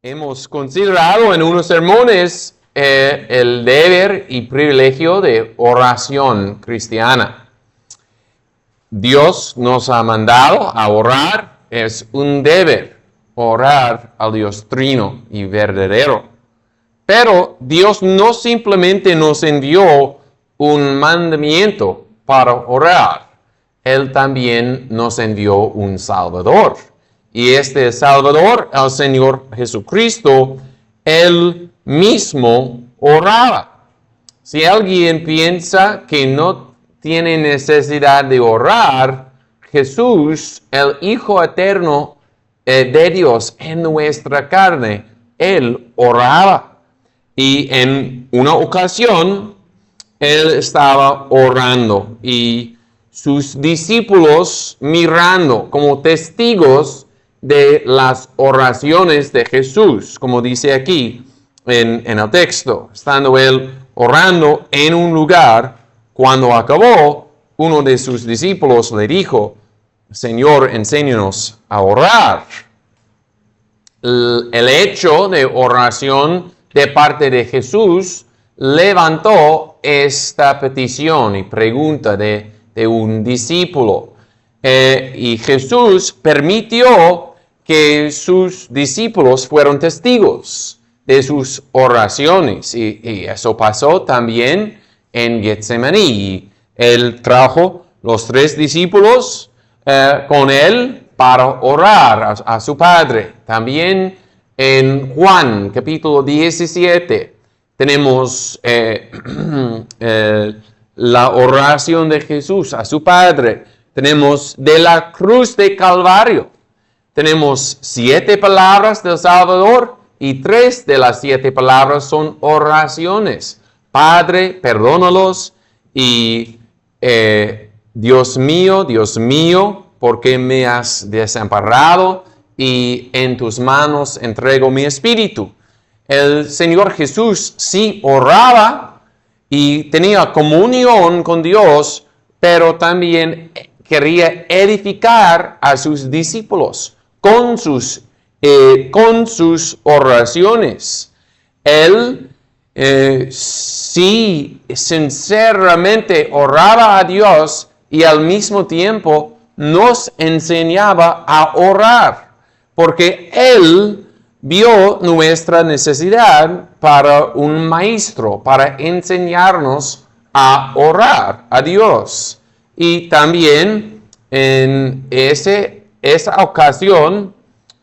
Hemos considerado en unos sermones el deber y privilegio de oración cristiana. Dios nos ha mandado a orar, es un deber orar al Dios trino y verdadero. Pero Dios no simplemente nos envió un mandamiento para orar, Él también nos envió un Salvador. Y este Salvador, el Señor Jesucristo, Él mismo oraba. Si alguien piensa que no tiene necesidad de orar, Jesús, el Hijo eterno de Dios en nuestra carne, Él oraba. Y en una ocasión, Él estaba orando y sus discípulos mirando como testigos de las oraciones de Jesús, como dice aquí en el texto. Estando Él orando en un lugar, cuando acabó, uno de sus discípulos le dijo: Señor, enséñanos a orar. El hecho de oración de parte de Jesús levantó esta petición y pregunta de un discípulo. Y Jesús permitió que sus discípulos fueron testigos de sus oraciones. Y eso pasó también en Getsemaní. Él trajo los 3 discípulos con él para orar a su Padre. También en Juan, capítulo 17, tenemos la oración de Jesús a su Padre. Tenemos de la cruz de Calvario. Tenemos 7 palabras del Salvador y 3 de las 7 palabras son oraciones. Padre, perdónalos, y Dios mío, ¿por qué me has desamparado? Y en tus manos entrego mi espíritu. El Señor Jesús sí oraba y tenía comunión con Dios, pero también quería edificar a sus discípulos con sus oraciones. Él sí sinceramente oraba a Dios y al mismo tiempo nos enseñaba a orar, porque Él vio nuestra necesidad para un maestro, para enseñarnos a orar a Dios. Y también en esa ocasión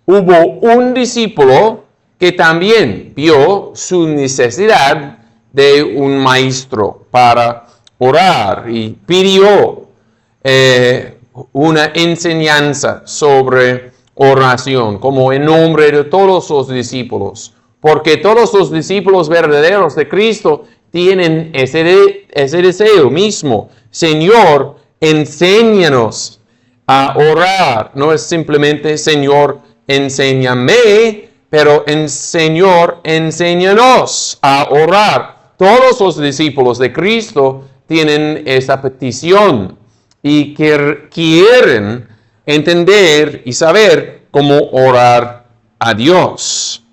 hubo un discípulo que también vio su necesidad de un maestro para orar y pidió una enseñanza sobre oración, como en nombre de todos los discípulos, porque todos los discípulos verdaderos de Cristo tienen ese deseo mismo. Señor, enséñanos a orar. No es simplemente Señor, enséñame, pero Señor, enséñanos a orar. Todos los discípulos de Cristo tienen esa petición y quieren entender y saber cómo orar a Dios.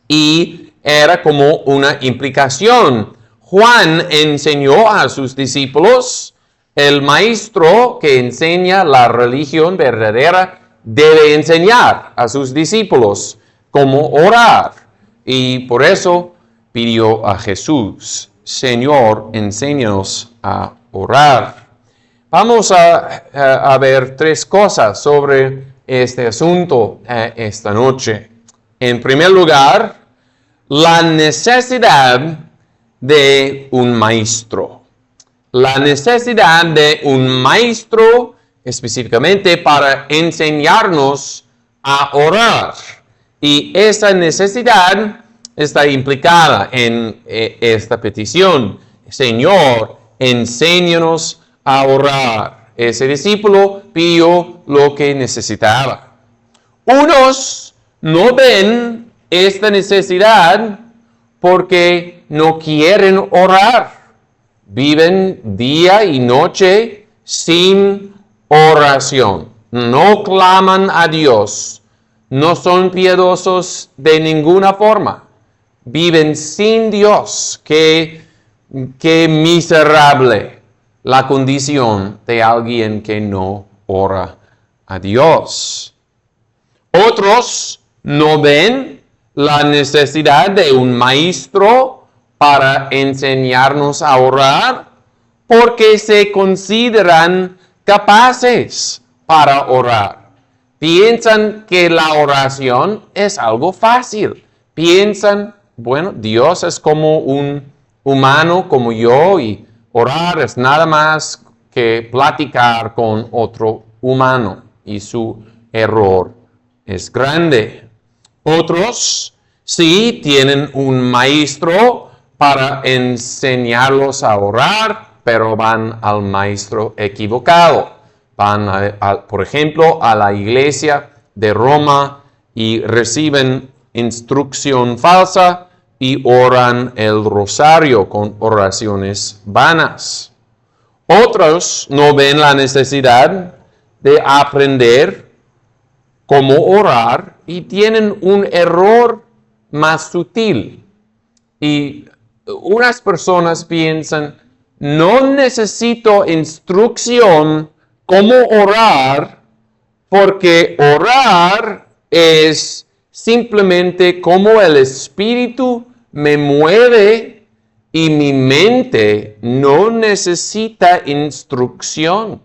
Y era como una implicación. Juan enseñó a sus discípulos: el maestro que enseña la religión verdadera debe enseñar a sus discípulos cómo orar. Y por eso pidió a Jesús: Señor, enséñanos a orar. Vamos a ver 3 cosas sobre este asunto esta noche. En primer lugar, la necesidad de un maestro. La necesidad de un maestro específicamente para enseñarnos a orar. Y esa necesidad está implicada en esta petición. Señor, enséñanos a orar. Ese discípulo pidió lo que necesitaba. Unos no ven esta necesidad porque no quieren orar. Viven día y noche sin oración. No claman a Dios. no son piadosos de ninguna forma. Viven sin Dios. Qué miserable la condición de alguien que no ora a Dios. Otros no ven la necesidad de un maestro para enseñarnos a orar porque se consideran capaces para orar. Piensan que la oración es algo fácil. Piensan, bueno, Dios es como un humano como yo y orar es nada más que platicar con otro humano y su error es grande. Otros sí tienen un maestro para enseñarlos a orar, pero van al maestro equivocado. Van, por ejemplo, a la iglesia de Roma y reciben instrucción falsa y oran el rosario con oraciones vanas. Otros no ven la necesidad de aprender cómo orar y tienen un error más sutil. Y unas personas piensan, no necesito instrucción cómo orar, porque orar es simplemente como el Espíritu me mueve y mi mente no necesita instrucción.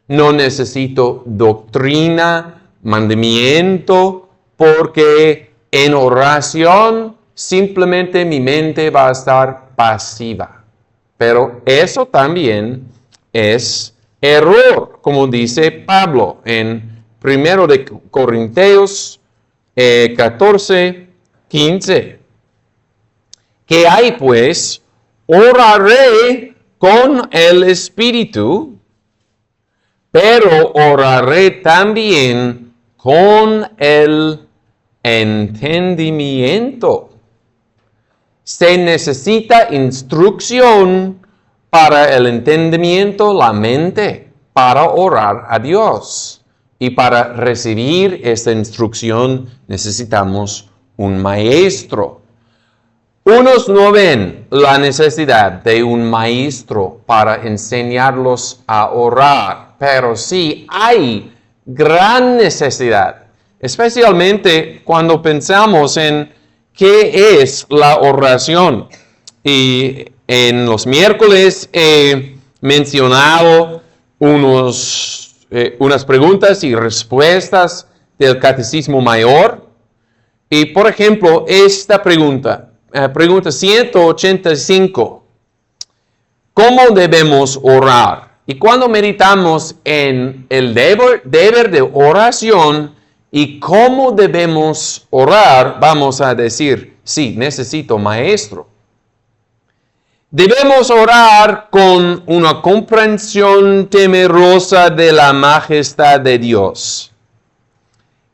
No necesito doctrina, mandamiento, porque en oración simplemente mi mente va a estar pasiva. Pero eso también es error, como dice Pablo en 1 de Corintios 14, 15. ¿Qué hay pues? Oraré con el Espíritu, pero oraré también con el entendimiento. Se necesita instrucción para el entendimiento, la mente, para orar a Dios. Y para recibir esta instrucción necesitamos un maestro. Unos no ven la necesidad de un maestro para enseñarlos a orar, pero sí hay gran necesidad, especialmente cuando pensamos en qué es la oración. Y en los miércoles he mencionado unas preguntas y respuestas del Catecismo Mayor. Y por ejemplo, esta pregunta 185. ¿Cómo debemos orar? Y cuando meditamos en el deber de oración y cómo debemos orar, vamos a decir, sí, necesito maestro. Debemos orar con una comprensión temerosa de la majestad de Dios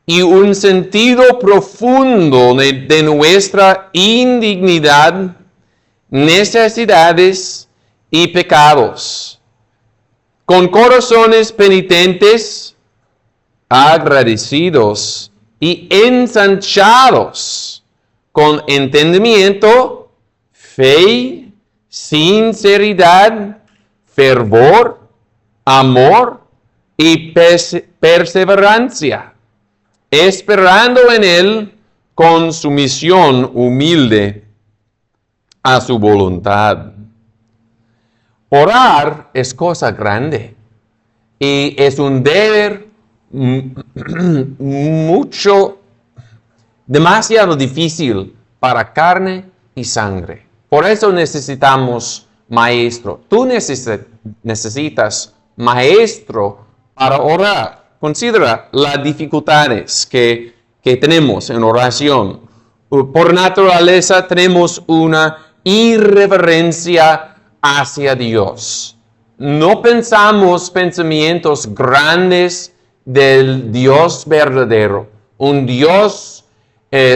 y un sentido profundo de nuestra indignidad, necesidades y pecados. Con corazones penitentes, agradecidos y ensanchados, con entendimiento, fe, sinceridad, fervor, amor y perseverancia, esperando en Él con sumisión humilde a su voluntad. Orar es cosa grande y es un deber demasiado difícil para carne y sangre. Por eso necesitamos maestro. Tú necesitas maestro para orar. Considera las dificultades que tenemos en oración. Por naturaleza tenemos una irreverencia hacia Dios. No pensamos pensamientos grandes del Dios verdadero. Un Dios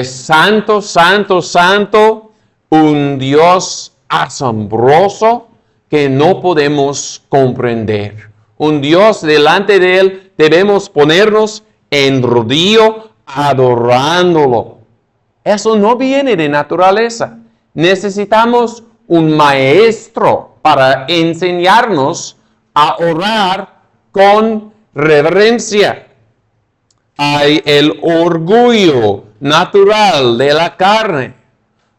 santo, santo, santo. Un Dios asombroso que no podemos comprender. Un Dios delante de Él debemos ponernos en rodillo, adorándolo. Eso no viene de naturaleza. Necesitamos un maestro para enseñarnos a orar con reverencia. Hay el orgullo natural de la carne.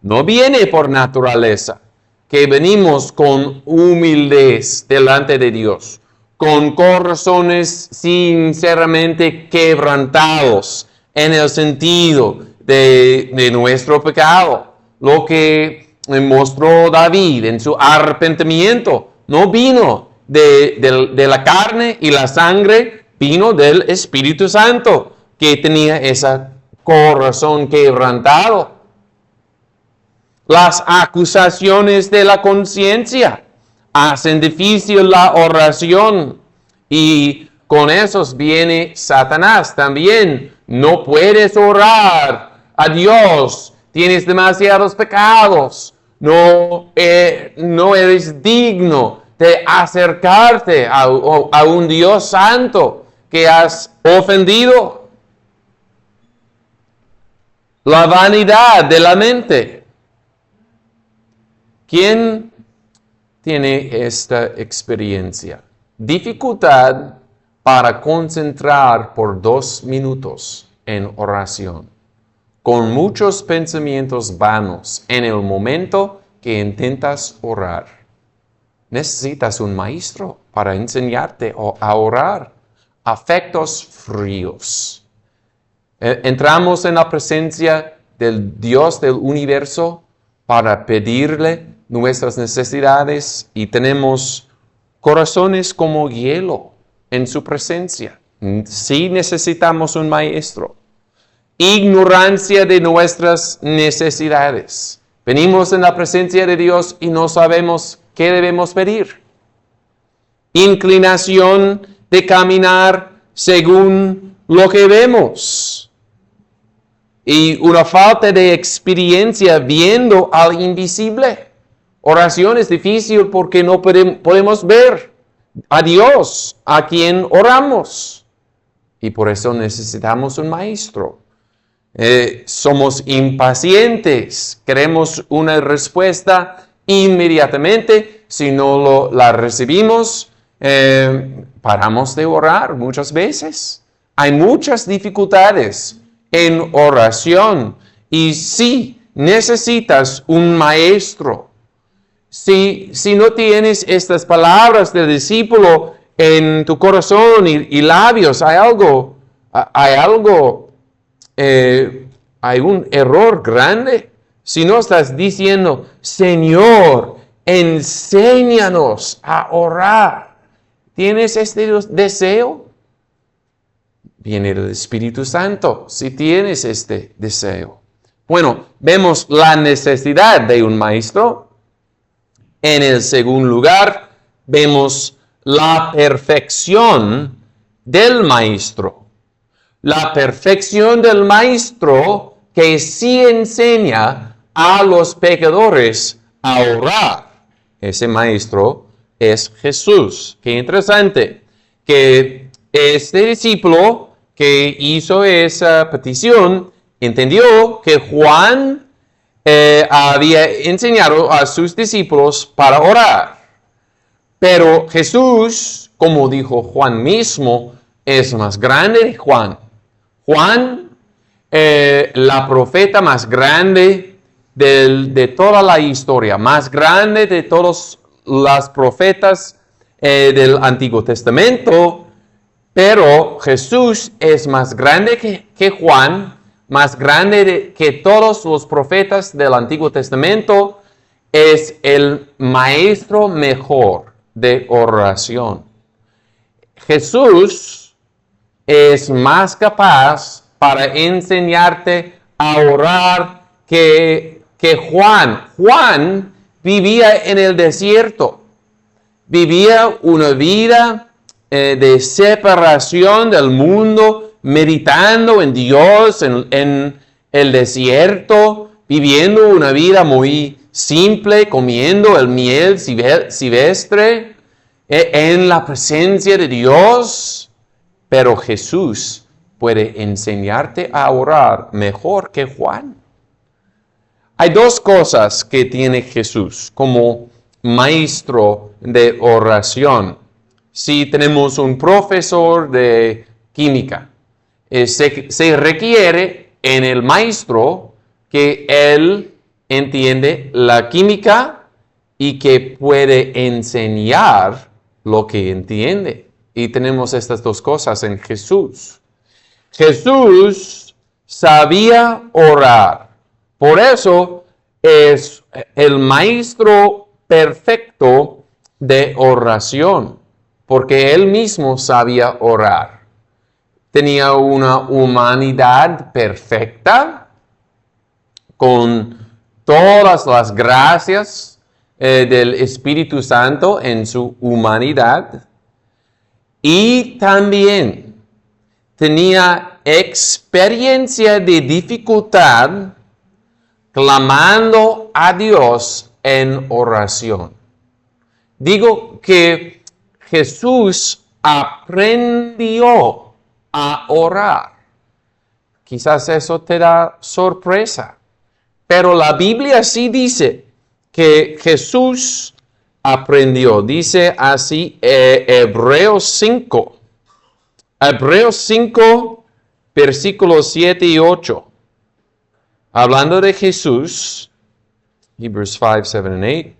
No viene por naturaleza, que venimos con humildez delante de Dios, con corazones sinceramente quebrantados en el sentido de nuestro pecado. Lo que mostró David en su arrepentimiento no vino de la carne y la sangre, vino del Espíritu Santo, que tenía ese corazón quebrantado. Las acusaciones de la conciencia hacen difícil la oración, y con esos viene Satanás también. No puedes orar a Dios, tienes demasiados pecados, no eres digno de acercarte a un Dios santo que has ofendido. La vanidad de la mente. ¿Quién tiene esta experiencia? Dificultad para concentrar por 2 minutos en oración, con muchos pensamientos vanos en el momento que intentas orar. Necesitas un maestro para enseñarte a orar. Afectos fríos. Entramos en la presencia del Dios del universo para pedirle nuestras necesidades y tenemos corazones como hielo en su presencia. Sí necesitamos un maestro. Ignorancia de nuestras necesidades. Venimos en la presencia de Dios y no sabemos qué debemos pedir. Inclinación de caminar según lo que vemos. Y una falta de experiencia viendo al invisible. Oración es difícil porque no podemos ver a Dios, a quien oramos. Y por eso necesitamos un maestro. Somos impacientes, queremos una respuesta inmediatamente. Si no la recibimos, paramos de orar muchas veces. Hay muchas dificultades en oración y sí necesitas un maestro. Si no tienes estas palabras del discípulo en tu corazón y labios, hay un error grande. Si no estás diciendo, Señor, enséñanos a orar. ¿Tienes este deseo? Viene del Espíritu Santo, si tienes este deseo. Bueno, vemos la necesidad de un maestro. En el segundo lugar, vemos la perfección del maestro. La perfección del maestro que sí enseña a los pecadores a orar. Ese maestro es Jesús. Qué interesante que este discípulo que hizo esa petición entendió que Juan había enseñado a sus discípulos para orar. Pero Jesús, como dijo Juan mismo, es más grande que Juan. Juan, la profeta más grande de toda la historia, más grande de todos los profetas del Antiguo Testamento, pero Jesús es más grande que Juan, más grande que todos los profetas del Antiguo Testamento, es el maestro mejor de oración. Jesús es más capaz para enseñarte a orar que Juan. Juan vivía en el desierto, vivía una vida de separación del mundo, meditando en Dios en el desierto, viviendo una vida muy simple, comiendo el miel silvestre en la presencia de Dios. Pero Jesús puede enseñarte a orar mejor que Juan. Hay dos cosas que tiene Jesús como maestro de oración. Si tenemos un profesor de química, se requiere en el maestro que él entiende la química y que puede enseñar lo que entiende. Y tenemos estas dos cosas en Jesús. Jesús sabía orar. Por eso es el maestro perfecto de oración, porque él mismo sabía orar. Tenía una humanidad perfecta, con todas las gracias del Espíritu Santo en su humanidad. Y también tenía experiencia de dificultad clamando a Dios en oración. Digo que Jesús aprendió a orar. Quizás eso te da sorpresa, pero la Biblia sí dice que Jesús aprendió. Dice así Hebreos 5. Hebreos 5, versículos 7 y 8. Hablando de Jesús, Hebrews 5, 7 and 8,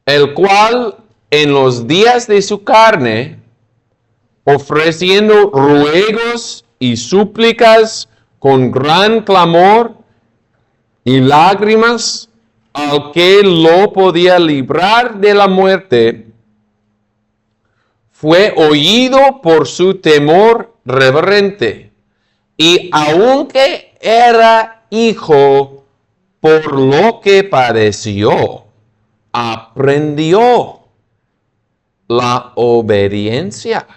el cual en los días de su carne, ofreciendo ruegos y súplicas con gran clamor y lágrimas, al que lo podía librar de la muerte, fue oído por su temor reverente. Y aunque era hijo, por lo que padeció, aprendió la obediencia.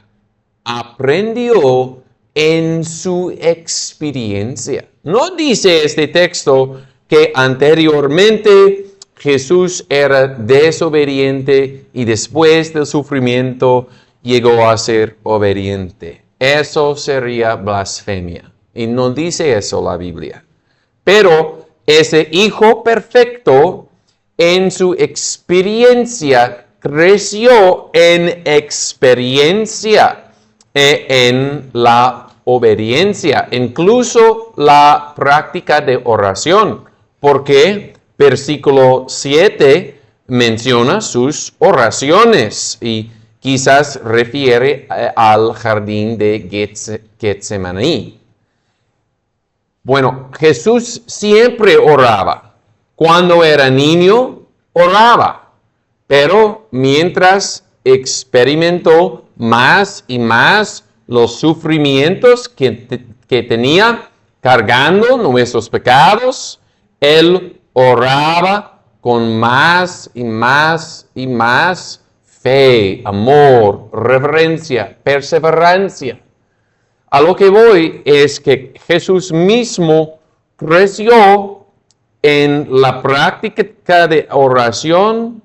Aprendió en su experiencia. No dice este texto que anteriormente Jesús era desobediente y después del sufrimiento llegó a ser obediente. Eso sería blasfemia. Y no dice eso la Biblia. Pero ese hijo perfecto en su experiencia creció en experiencia en la obediencia, incluso la práctica de oración, porque versículo 7 menciona sus oraciones y quizás refiere al jardín de Getsemaní. Bueno, Jesús siempre oraba. Cuando era niño, oraba. Pero mientras experimentó más y más los sufrimientos que tenía cargando nuestros pecados, Él oraba con más y más y más fe, amor, reverencia, perseverancia. A lo que voy es que Jesús mismo creció en la práctica de oración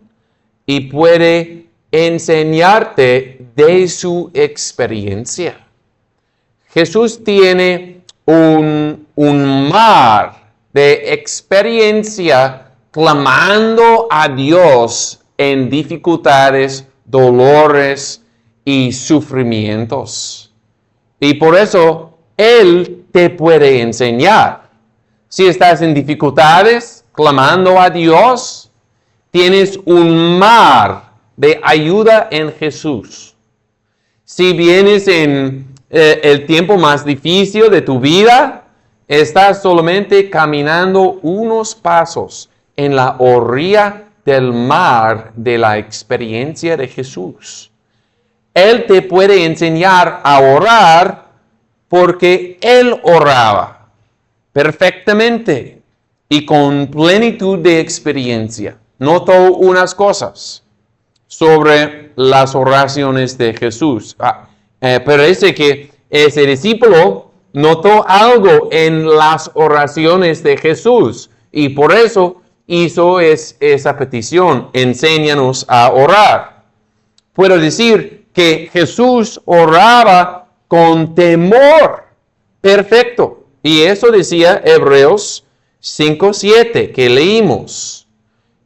y puede enseñarte de su experiencia. Jesús tiene un mar de experiencia clamando a Dios en dificultades, dolores y sufrimientos. Y por eso Él te puede enseñar. Si estás en dificultades, clamando a Dios, tienes un mar de ayuda en Jesús. Si vienes en el tiempo más difícil de tu vida, estás solamente caminando unos pasos en la orilla del mar de la experiencia de Jesús. Él te puede enseñar a orar porque Él oraba perfectamente y con plenitud de experiencia. Noto unas cosas sobre las oraciones de Jesús. Parece que ese discípulo notó algo en las oraciones de Jesús y por eso hizo esa petición: enséñanos a orar. Puedo decir que Jesús oraba con temor perfecto. Y eso decía Hebreos 5:7 que leímos.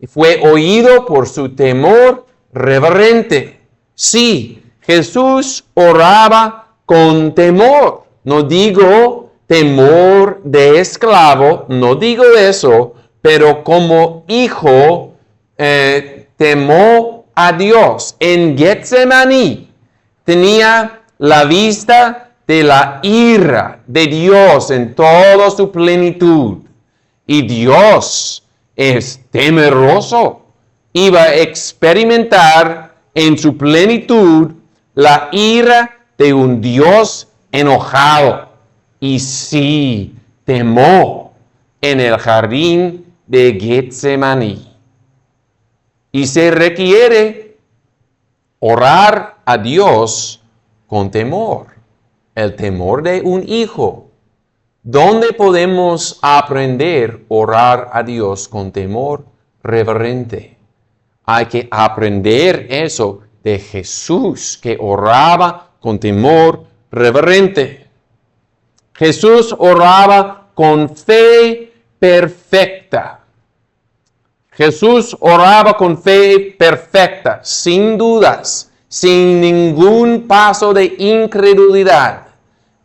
Fue oído por su temor reverente. Sí, Jesús oraba con temor. No digo temor de esclavo, no digo eso, pero como hijo temó a Dios. En Getsemaní tenía la vista de la ira de Dios en toda su plenitud. Y Dios es temeroso. Iba a experimentar en su plenitud la ira de un Dios enojado. Y sí, temó en el jardín de Getsemaní. Y se requiere orar a Dios con temor. El temor de un hijo. ¿Dónde podemos aprender a orar a Dios con temor reverente? Hay que aprender eso de Jesús, que oraba con temor reverente. Jesús oraba con fe perfecta. Jesús oraba con fe perfecta, sin dudas, sin ningún paso de incredulidad.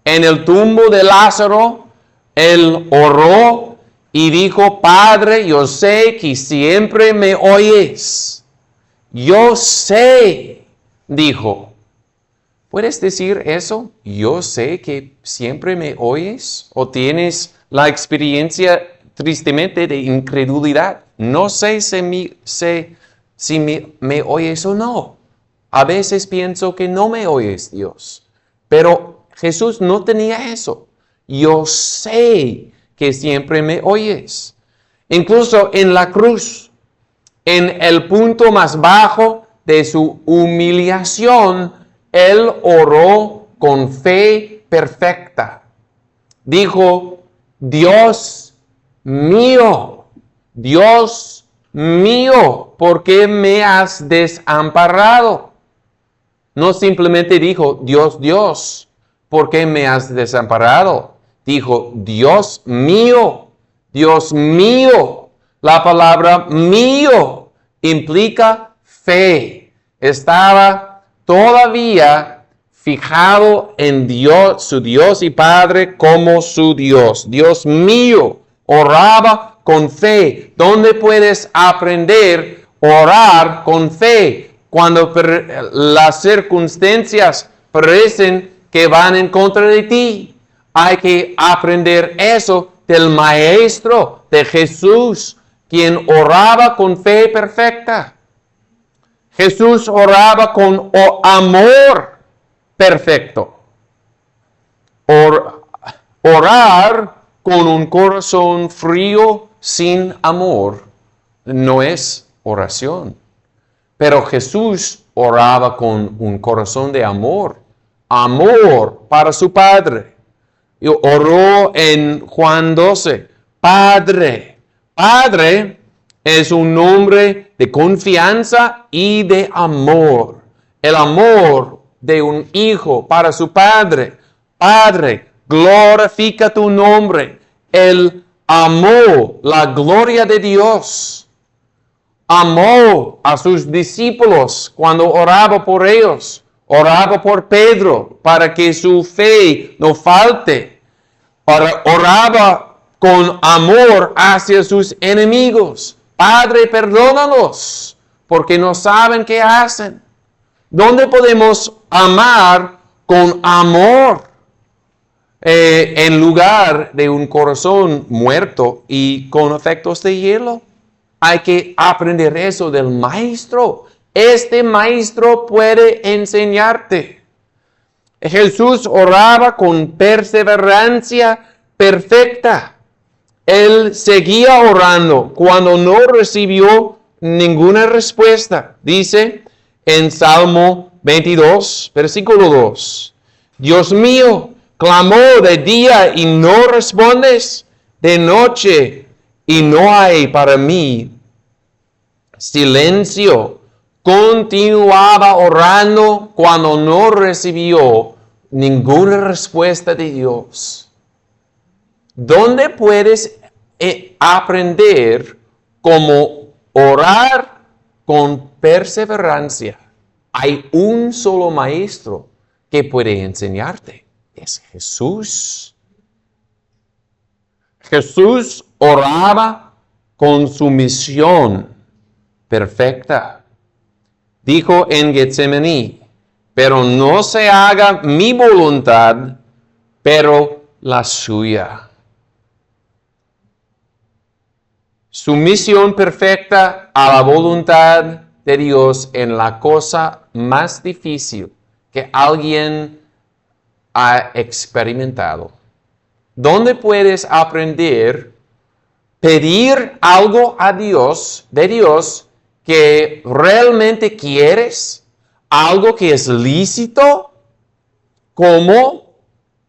En el tumbo de Lázaro, él oró y dijo: Padre, yo sé que siempre me oyes. Yo sé, dijo. ¿Puedes decir eso? Yo sé que siempre me oyes. ¿O tienes la experiencia tristemente de incredulidad? No sé si me oyes o no. A veces pienso que no me oyes, Dios. Pero Jesús no tenía eso. Yo sé que siempre me oyes. Incluso en la cruz, en el punto más bajo de su humillación, él oró con fe perfecta. Dijo: Dios mío, ¿por qué me has desamparado? No simplemente dijo: Dios, ¿por qué me has desamparado? Dijo: Dios mío. La palabra mío implica fe. Estaba todavía fijado en Dios, su Dios y Padre, como su Dios. Dios mío, oraba con fe. ¿Dónde puedes aprender a orar con fe? Cuando las circunstancias parecen que van en contra de ti. Hay que aprender eso del Maestro, de Jesús, quien oraba con fe perfecta. Jesús oraba con amor perfecto. Orar con un corazón frío, sin amor, no es oración. Pero Jesús oraba con un corazón de amor. Amor para su Padre. Y oró en Juan 12. Padre. Padre es un nombre de confianza y de amor. El amor de un hijo para su padre. Padre, glorifica tu nombre. Él amó la gloria de Dios. Amó a sus discípulos cuando oraba por ellos. Oraba por Pedro para que su fe no falte. Oraba con amor hacia sus enemigos. Padre, perdónalos, porque no saben qué hacen. ¿Dónde podemos amar con amor? En lugar de un corazón muerto y con afectos de hielo. Hay que aprender eso del Maestro. Este Maestro puede enseñarte. Jesús oraba con perseverancia perfecta. Él seguía orando cuando no recibió ninguna respuesta. Dice en Salmo 22, versículo 2. Dios mío, clamó de día y no respondes, de noche y no hay para mí silencio. Continuaba orando cuando no recibió ninguna respuesta de Dios. ¿Dónde puedes aprender cómo orar con perseverancia? Hay un solo maestro que puede enseñarte. Es Jesús. Jesús oraba con su misión perfecta. Dijo en Getsemaní, pero no se haga mi voluntad, pero la suya. Su misión perfecta a la voluntad de Dios en la cosa más difícil que alguien ha experimentado. ¿Dónde puedes aprender pedir algo a Dios, de Dios, que realmente quieres? Algo que es lícito, como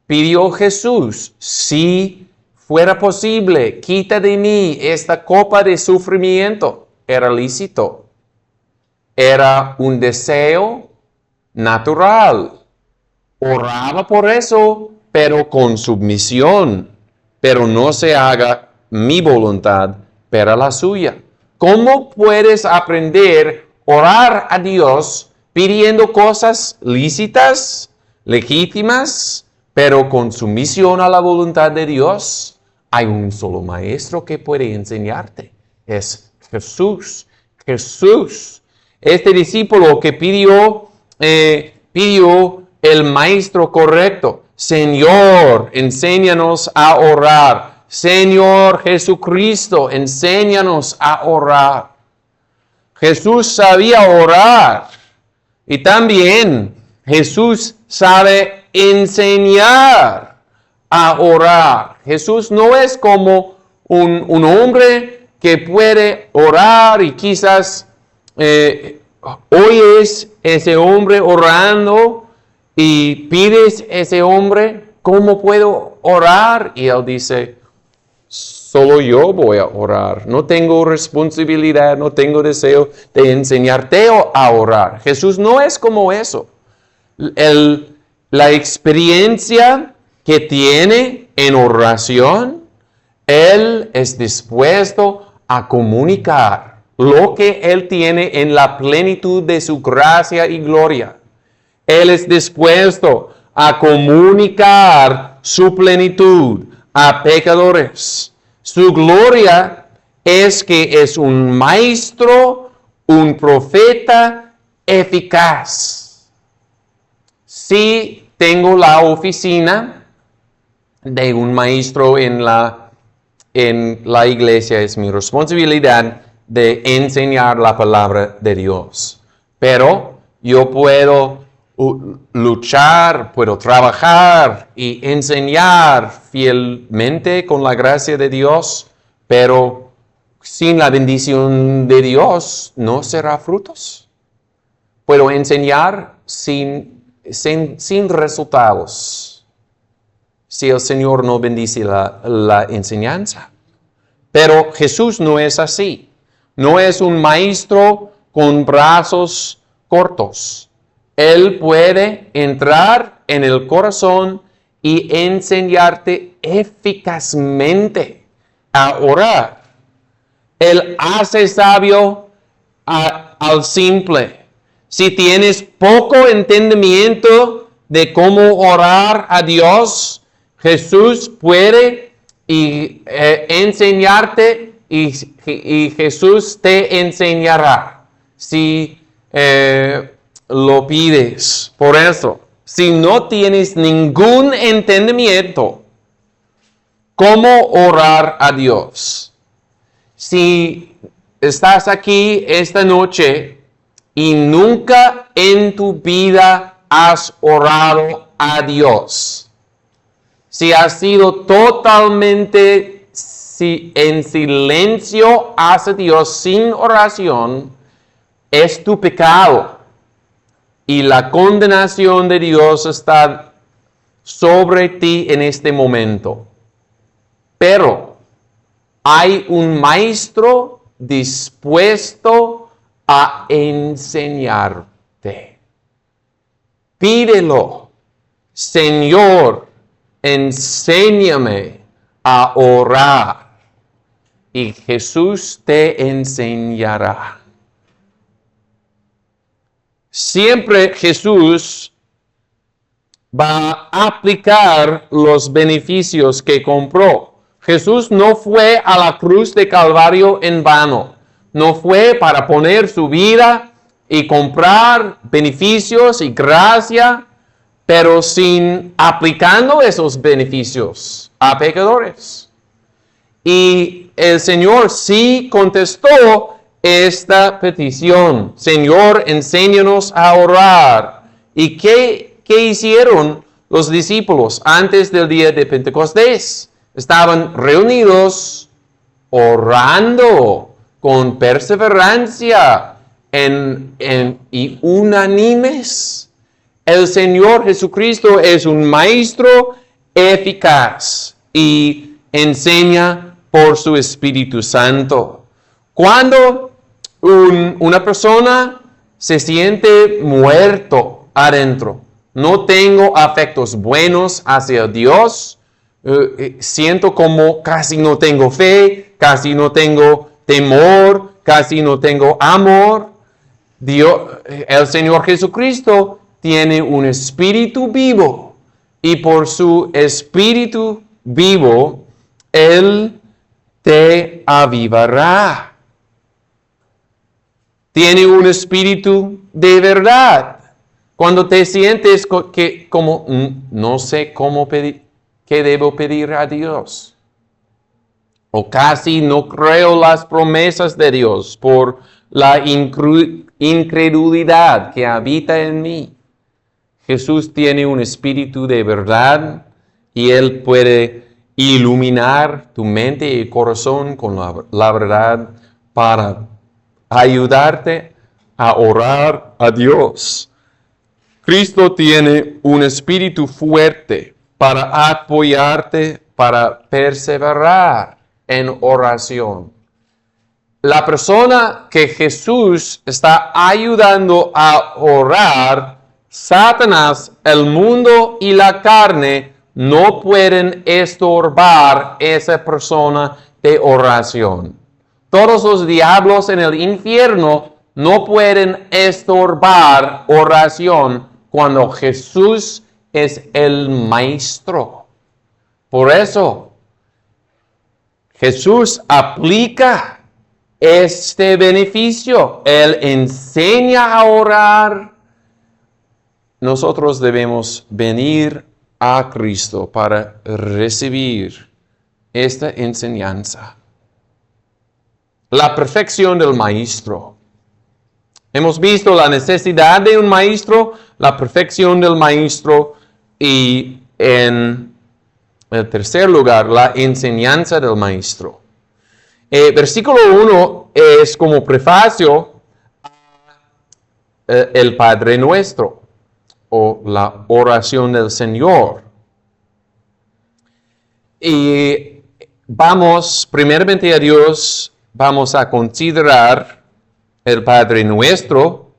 pidió Jesús. Si fuera posible, quita de mí esta copa de sufrimiento. Era lícito. Era un deseo natural. Oraba por eso, pero con submisión. Pero no se haga mi voluntad, pero la suya. ¿Cómo puedes aprender a orar a Dios pidiendo cosas lícitas, legítimas, pero con sumisión a la voluntad de Dios? Hay un solo maestro que puede enseñarte. Es Jesús. Jesús. Este discípulo que pidió el maestro correcto. Señor, enséñanos a orar. Señor Jesucristo, enséñanos a orar. Jesús sabía orar. Y también Jesús sabe enseñar a orar. Jesús no es como un hombre que puede orar y quizás oyes ese hombre orando y pides ese hombre, ¿cómo puedo orar? Y él dice, solo yo voy a orar. No tengo responsabilidad, no tengo deseo de enseñarte a orar. Jesús no es como eso. La experiencia que tiene en oración, Él es dispuesto a comunicar lo que Él tiene en la plenitud de su gracia y gloria. Él es dispuesto a comunicar su plenitud a pecadores. Su gloria es que es un maestro, un profeta eficaz. Si tengo la oficina de un maestro en la iglesia, es mi responsabilidad de enseñar la palabra de Dios. Pero yo puedo luchar, puedo trabajar y enseñar fielmente con la gracia de Dios, pero sin la bendición de Dios no será frutos. Puedo enseñar sin resultados si el Señor no bendice la enseñanza. Pero Jesús no es así. No es un maestro con brazos cortos. Él puede entrar en el corazón y enseñarte eficazmente a orar. Él hace sabio al simple. Si tienes poco entendimiento de cómo orar a Dios, Jesús puede enseñarte y Jesús te enseñará. Si lo pides. Por eso, si no tienes ningún entendimiento, ¿cómo orar a Dios? Si estás aquí esta noche y nunca en tu vida has orado a Dios, si has sido totalmente en silencio hacia Dios sin oración, es tu pecado. Y la condenación de Dios está sobre ti en este momento. Pero hay un maestro dispuesto a enseñarte. Pídelo. Señor, enséñame a orar, y Jesús te enseñará. Siempre Jesús va a aplicar los beneficios que compró. Jesús no fue a la cruz de Calvario en vano. No fue para poner su vida y comprar beneficios y gracia, pero sin aplicando esos beneficios a pecadores. Y el Señor sí contestó esta petición. Señor, enséñanos a orar. ¿Y qué hicieron los discípulos antes del día de Pentecostés? Estaban reunidos orando con perseverancia y unánimes. El Señor Jesucristo es un maestro eficaz y enseña por su Espíritu Santo. Cuando una persona se siente muerto adentro, no tengo afectos buenos hacia Dios, siento como casi no tengo fe, casi no tengo temor, casi no tengo amor. El Señor Jesucristo tiene un espíritu vivo y por su espíritu vivo, Él te avivará. Tiene un espíritu de verdad. Cuando te sientes como no sé cómo pedir, qué debo pedir a Dios, o casi no creo las promesas de Dios por la incredulidad que habita en mí. Jesús tiene un espíritu de verdad y Él puede iluminar tu mente y corazón con la verdad para ayudarte a orar a Dios. Cristo tiene un espíritu fuerte para apoyarte, para perseverar en oración. La persona que Jesús está ayudando a orar, Satanás, el mundo y la carne no pueden estorbar esa persona de oración. Todos los diablos en el infierno no pueden estorbar oración cuando Jesús es el maestro. Por eso, Jesús aplica este beneficio. Él enseña a orar. Nosotros debemos venir a Cristo para recibir esta enseñanza. La perfección del maestro. Hemos visto la necesidad de un maestro, la perfección del maestro y en el tercer lugar, la enseñanza del maestro. Versículo 1 es como prefacio el Padre Nuestro o la oración del Señor. Y vamos primeramente a Dios, vamos a considerar el Padre Nuestro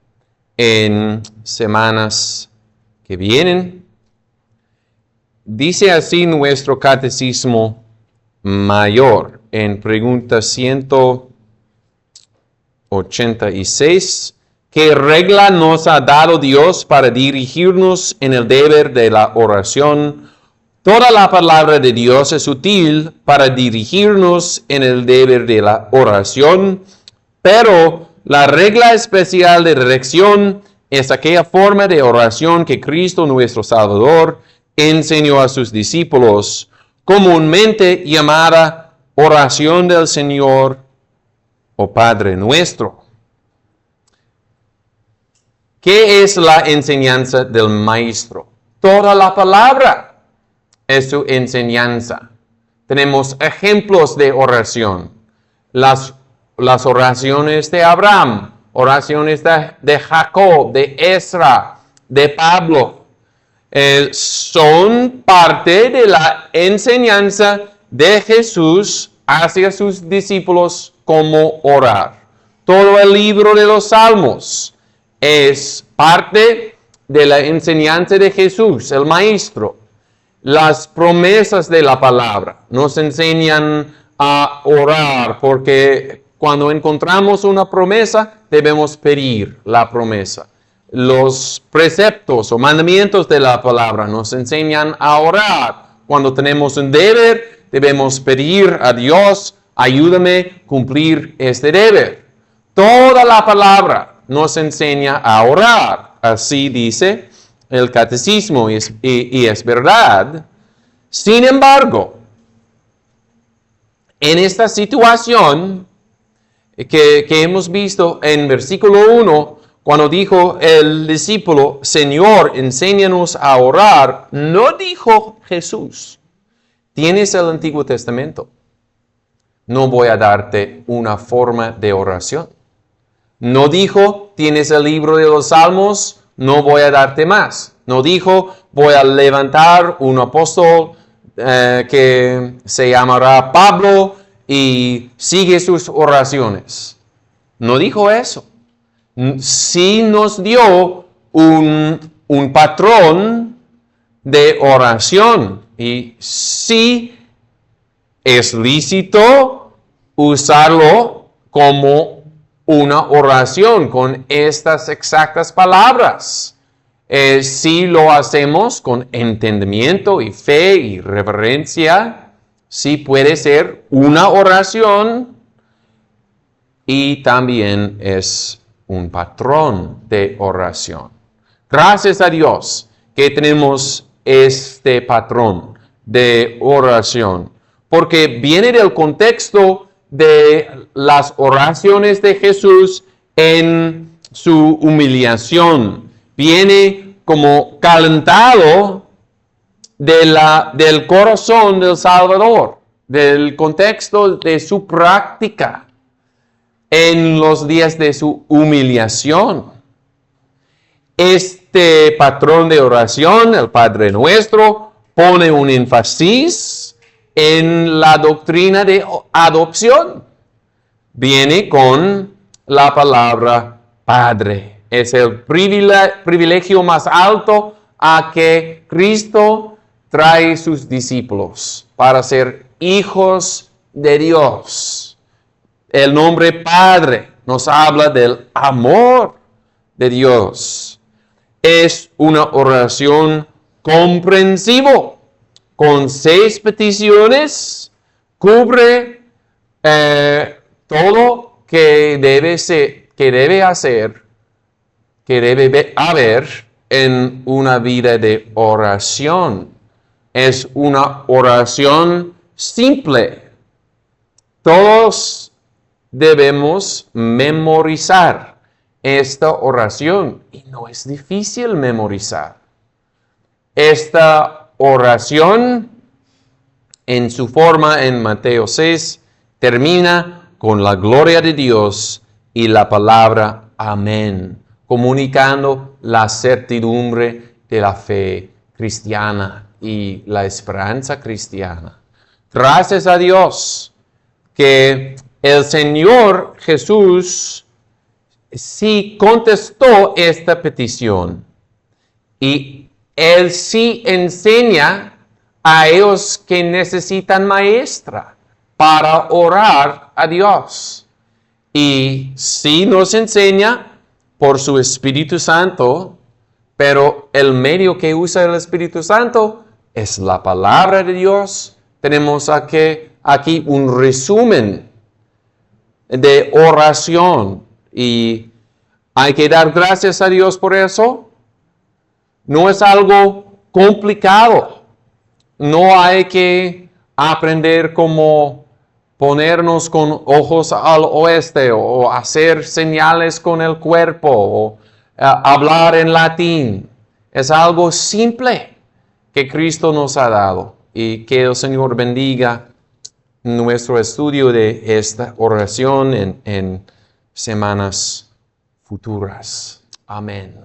en semanas que vienen. Dice así nuestro Catecismo Mayor en pregunta 186. ¿Qué regla nos ha dado Dios para dirigirnos en el deber de la oración? Toda la palabra de Dios es útil para dirigirnos en el deber de la oración, pero la regla especial de dirección es aquella forma de oración que Cristo nuestro Salvador enseñó a sus discípulos, comúnmente llamada oración del Señor o Padre Nuestro. ¿Qué es la enseñanza del Maestro? Toda la palabra es su enseñanza. Tenemos ejemplos de oración. Las oraciones de Abraham, oraciones de Jacob, de Ezra, de Pablo, son parte de la enseñanza de Jesús hacia sus discípulos cómo orar. Todo el libro de los Salmos es parte de la enseñanza de Jesús, el Maestro. Las promesas de la palabra nos enseñan a orar, porque cuando encontramos una promesa, debemos pedir la promesa. Los preceptos o mandamientos de la palabra nos enseñan a orar. Cuando tenemos un deber, debemos pedir a Dios, ayúdame a cumplir este deber. Toda la palabra nos enseña a orar. Así dice el catecismo, y es verdad. Sin embargo, en esta situación que hemos visto en versículo 1, cuando dijo el discípulo, Señor, enséñanos a orar, no dijo Jesús, tienes el Antiguo Testamento, no voy a darte una forma de oración. No dijo, tienes el libro de los Salmos, no voy a darte más. No dijo, voy a levantar un apóstol que se llamará Pablo y sigue sus oraciones. No dijo eso. Sí nos dio un patrón de oración y sí es lícito usarlo como una oración con estas exactas palabras. Si lo hacemos con entendimiento y fe y reverencia, sí puede ser una oración y también es un patrón de oración. Gracias a Dios que tenemos este patrón de oración, porque viene del contexto de las oraciones de Jesús en su humillación. Viene como calentado del corazón del Salvador, del contexto de su práctica en los días de su humillación. Este patrón de oración, el Padre Nuestro, pone un énfasis en la doctrina de adopción. Viene con la palabra Padre. Es el privilegio más alto a que Cristo trae sus discípulos para ser hijos de Dios. El nombre Padre nos habla del amor de Dios. Es una oración comprensiva. Con 6 peticiones cubre todo que debe haber en una vida de oración. Es una oración simple. Todos debemos memorizar esta oración y no es difícil memorizar. Esta oración en su forma en Mateo 6 termina con la gloria de Dios y la palabra amén, comunicando la certidumbre de la fe cristiana y la esperanza cristiana. Gracias a Dios que el Señor Jesús sí contestó esta petición y Él sí enseña a ellos que necesitan maestra para orar a Dios. Y sí nos enseña por su Espíritu Santo, pero el medio que usa el Espíritu Santo es la palabra de Dios. Tenemos aquí un resumen de oración y hay que dar gracias a Dios por eso. No es algo complicado. No hay que aprender cómo ponernos con ojos al oeste o hacer señales con el cuerpo o hablar en latín. Es algo simple que Cristo nos ha dado y que el Señor bendiga nuestro estudio de esta oración en semanas futuras. Amén.